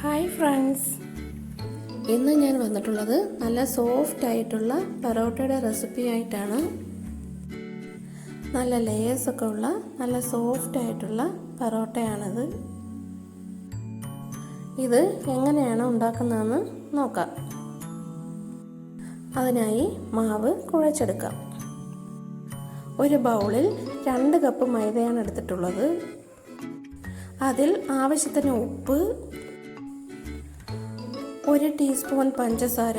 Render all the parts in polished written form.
Hi friends, ഇന്ന് ഞാൻ വന്നിട്ടുള്ളത് നല്ല സോഫ്റ്റ് ആയിട്ടുള്ള പരോട്ടയുടെ റെസിപ്പി ആയിട്ടാണ്. നല്ല ലെയേഴ്സൊക്കെ ഉള്ള നല്ല സോഫ്റ്റ് ആയിട്ടുള്ള പരോട്ടയാണിത്. ഇത് എങ്ങനെയാണ് ഉണ്ടാക്കുന്നതെന്ന് നോക്കാം. അതിനായി മാവ് കുഴച്ചെടുക്കാം. ഒരു ബൗളിൽ 2 കപ്പ് മൈദയാണ് എടുത്തിട്ടുള്ളത്. അതിൽ ആവശ്യത്തിന് ഉപ്പ്, 1 ടീസ്പൂൺ പഞ്ചസാര,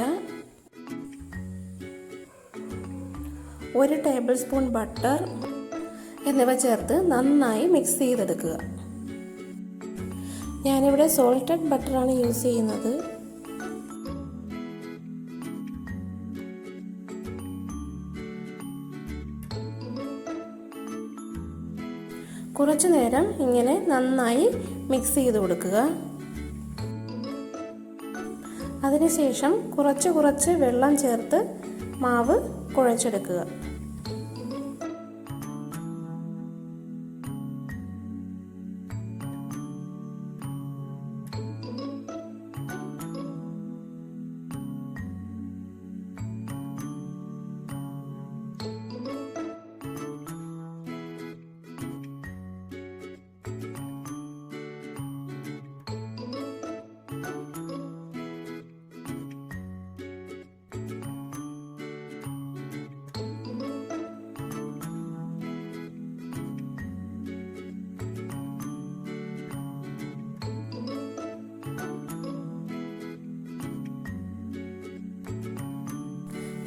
1 ടേബിൾ സ്പൂൺ ബട്ടർ എന്നിവ ചേർത്ത് നന്നായി മിക്സ് ചെയ്തെടുക്കുക. ഞാനിവിടെ സോൾട്ടഡ് ബട്ടറാണ് യൂസ് ചെയ്യുന്നത്. കുറച്ചു നേരം ഇങ്ങനെ നന്നായി മിക്സ് ചെയ്ത് കൊടുക്കുക. അതിനുശേഷം കുറച്ച് വെള്ളം ചേർത്ത് മാവ് കുഴച്ചെടുക്കുക.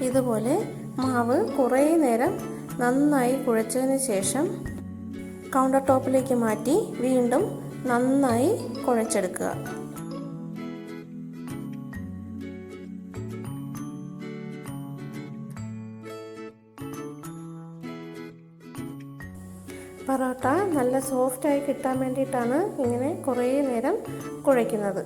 ഇതുപോലെ മാവ് കുറേ നേരം നന്നായി കുഴച്ചതിന് ശേഷം കൗണ്ടർ ടോപ്പിലേക്ക് മാറ്റി വീണ്ടും നന്നായി കുഴച്ചെടുക്കുക. പൊറോട്ട നല്ല സോഫ്റ്റായി കിട്ടാൻ വേണ്ടിയിട്ടാണ് ഇങ്ങനെ കുറേ നേരം കുഴയ്ക്കുന്നത്.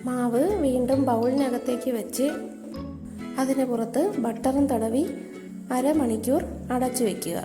മാവ് വീണ്ടും ബൗളിനകത്തേക്ക് വെച്ച് അതിന് പുറത്ത് ബട്ടറും തടവി അരമണിക്കൂർ അടച്ചു വയ്ക്കുക.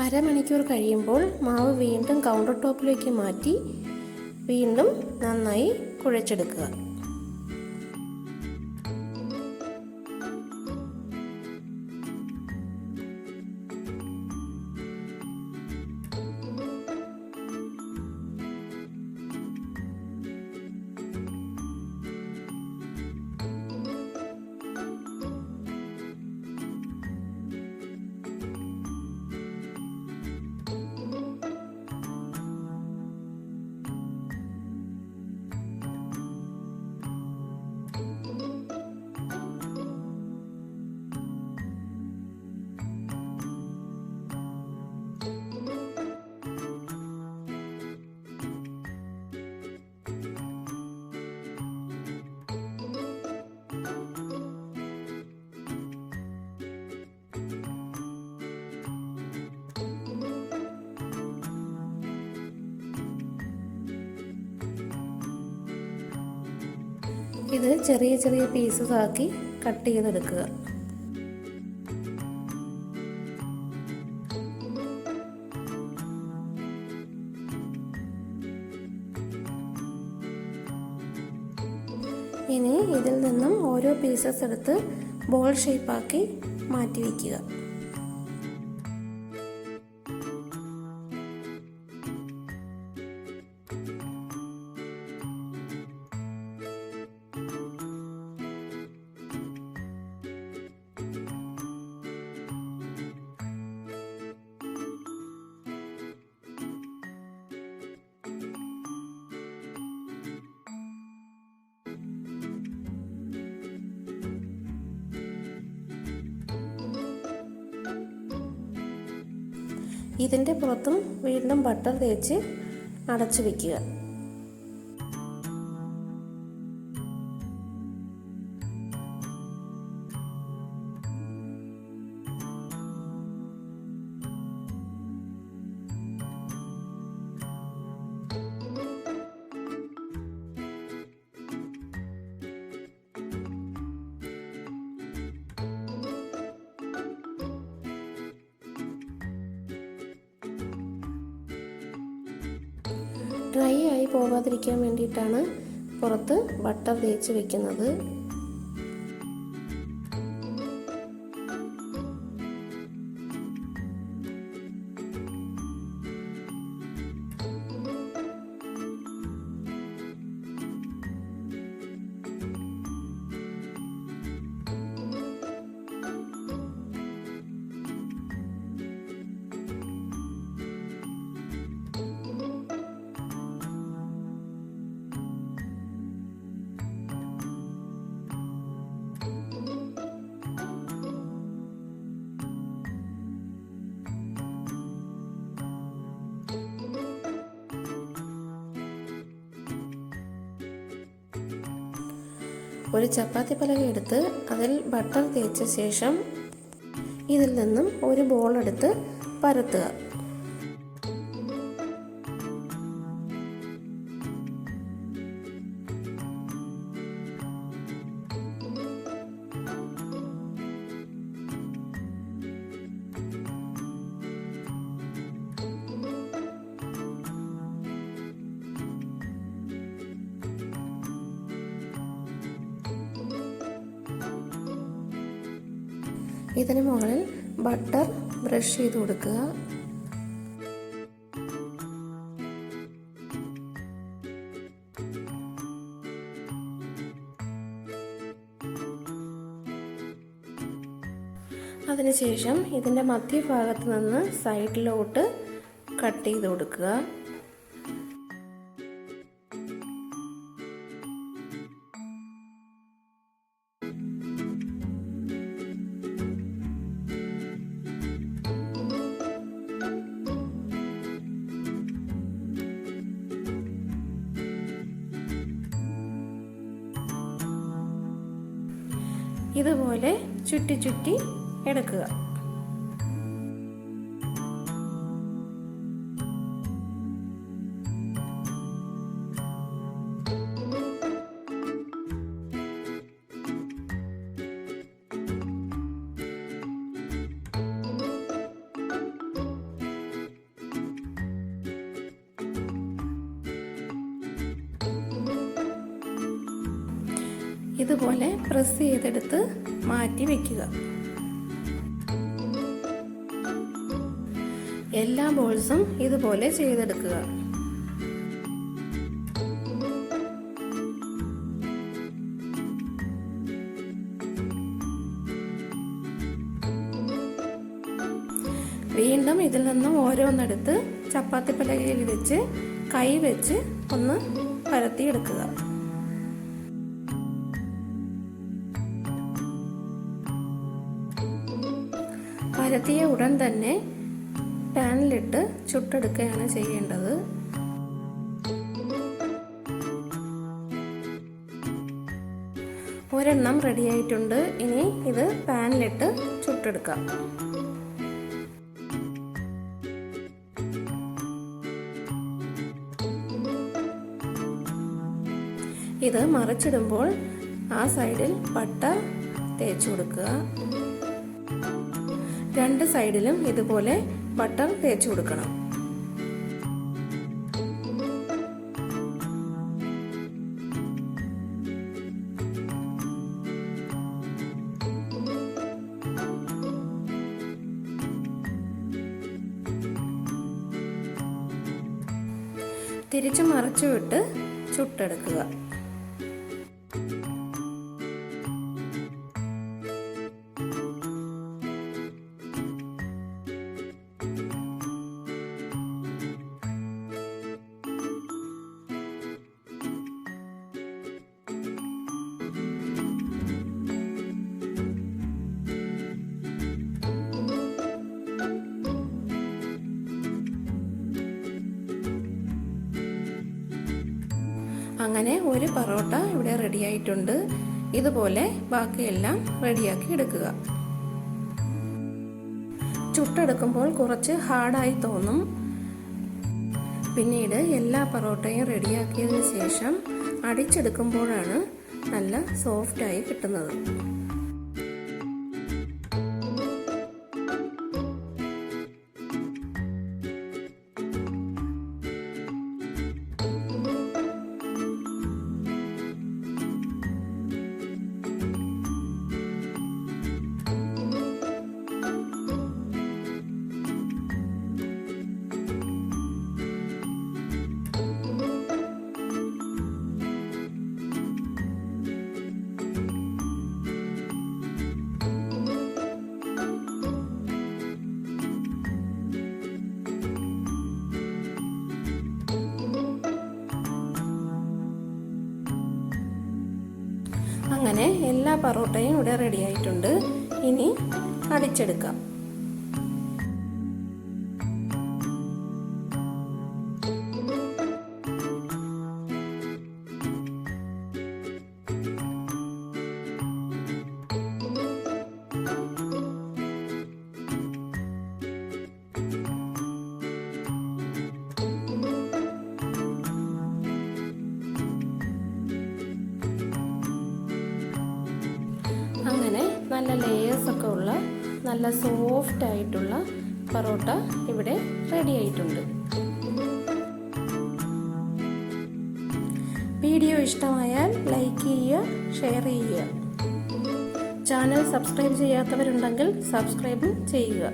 അരമണിക്കൂർ കഴിയുമ്പോൾ മാവ് വീണ്ടും കൗണ്ടർ ടോപ്പിലേക്ക് മാറ്റി വീണ്ടും നന്നായി കുഴച്ചെടുക്കുക. ഇത് ചെറിയ പീസസ് ആക്കി കട്ട് ചെയ്തെടുക്കുക. ഇനി ഇതിൽ നിന്നും ഓരോ പീസസ് എടുത്ത് ബോൾ ഷേപ്പാക്കി മാറ്റി വയ്ക്കുക. ഇതിൻ്റെ പുറത്തും വീണ്ടും ബട്ടർ തേച്ച് അടച്ചു വയ്ക്കുക. ഡ്രൈ ആയി പോകാതിരിക്കാൻ വേണ്ടിയിട്ടാണ് പുറത്ത് ബട്ടർ തേച്ച് വെക്കുന്നത്. ഒരു ചപ്പാത്തി പലക എടുത്ത് അതിൽ ബട്ടർ തേച്ച ശേഷം ഇതിൽ നിന്നും ഒരു ബോൾ എടുത്ത് പരത്തുക. ഇതിന് മുകളിൽ ബട്ടർ ബ്രഷ് ചെയ്ത് കൊടുക്കുക. അതിനുശേഷം ഇതിൻ്റെ മധ്യഭാഗത്ത് നിന്ന് സൈഡിലോട്ട് കട്ട് ചെയ്ത് കൊടുക്കുക. ഇതുപോലെ ചുറ്റി ചുറ്റി എടുക്കുക. ഇതുപോലെ പ്രസ് ചെയ്തെടുത്ത് മാറ്റി വയ്ക്കുക. എല്ലാ ബോൾസും ഇതുപോലെ ചെയ്തെടുക്കുക. വീണ്ടും ഇതിൽ നിന്നും ഓരോന്നെടുത്ത് ചപ്പാത്തി പലകയിൽ വെച്ച് കൈ വെച്ച് ഒന്ന് പരത്തിയെടുക്കുക. പരത്തിയ ഉടൻ തന്നെ പാനിലിട്ട് ചുട്ടെടുക്കുകയാണ് ചെയ്യേണ്ടത്. ഒരെണ്ണം റെഡിയായിട്ടുണ്ട്. ഇനി ഇത് പാനിലിട്ട് ചുട്ടെടുക്കാം. ഇത് മറിച്ചിടുമ്പോൾ ആ സൈഡിൽ ബട്ടർ തേച്ച് കൊടുക്കുക. രണ്ട് സൈഡിലും ഇതുപോലെ ബട്ടർ തേച്ച് കൊടുക്കണം. തിരിച്ചു മറിച്ചു വിട്ട് ചുട്ടെടുക്കുക. അങ്ങനെ ഒരു പൊറോട്ട ഇവിടെ റെഡിയായിട്ടുണ്ട്. ഇതുപോലെ ബാക്കിയെല്ലാം റെഡിയാക്കി എടുക്കുക. ചുട്ടെടുക്കുമ്പോൾ കുറച്ച് ഹാർഡായി തോന്നും. പിന്നീട് എല്ലാ പൊറോട്ടയും റെഡിയാക്കിയതിന് ശേഷം അടിച്ചെടുക്കുമ്പോഴാണ് നല്ല സോഫ്റ്റായി കിട്ടുന്നത്. അങ്ങനെ എല്ലാ പൊറോട്ടയും ഇവിടെ റെഡി ആയിട്ടുണ്ട്. ഇനി അടിച്ചെടുക്കാം. അങ്ങനെ നല്ല ലേയേഴ്സൊക്കെ ഉള്ള നല്ല സോഫ്റ്റ് ആയിട്ടുള്ള പൊറോട്ട ഇവിടെ റെഡി ആയിട്ടുണ്ട്. വീഡിയോ ഇഷ്ടമായാൽ ലൈക്ക് ചെയ്യുക, ഷെയർ ചെയ്യുക. ചാനൽ സബ്സ്ക്രൈബ് ചെയ്യാത്തവരുണ്ടെങ്കിൽ സബ്സ്ക്രൈബും ചെയ്യുക.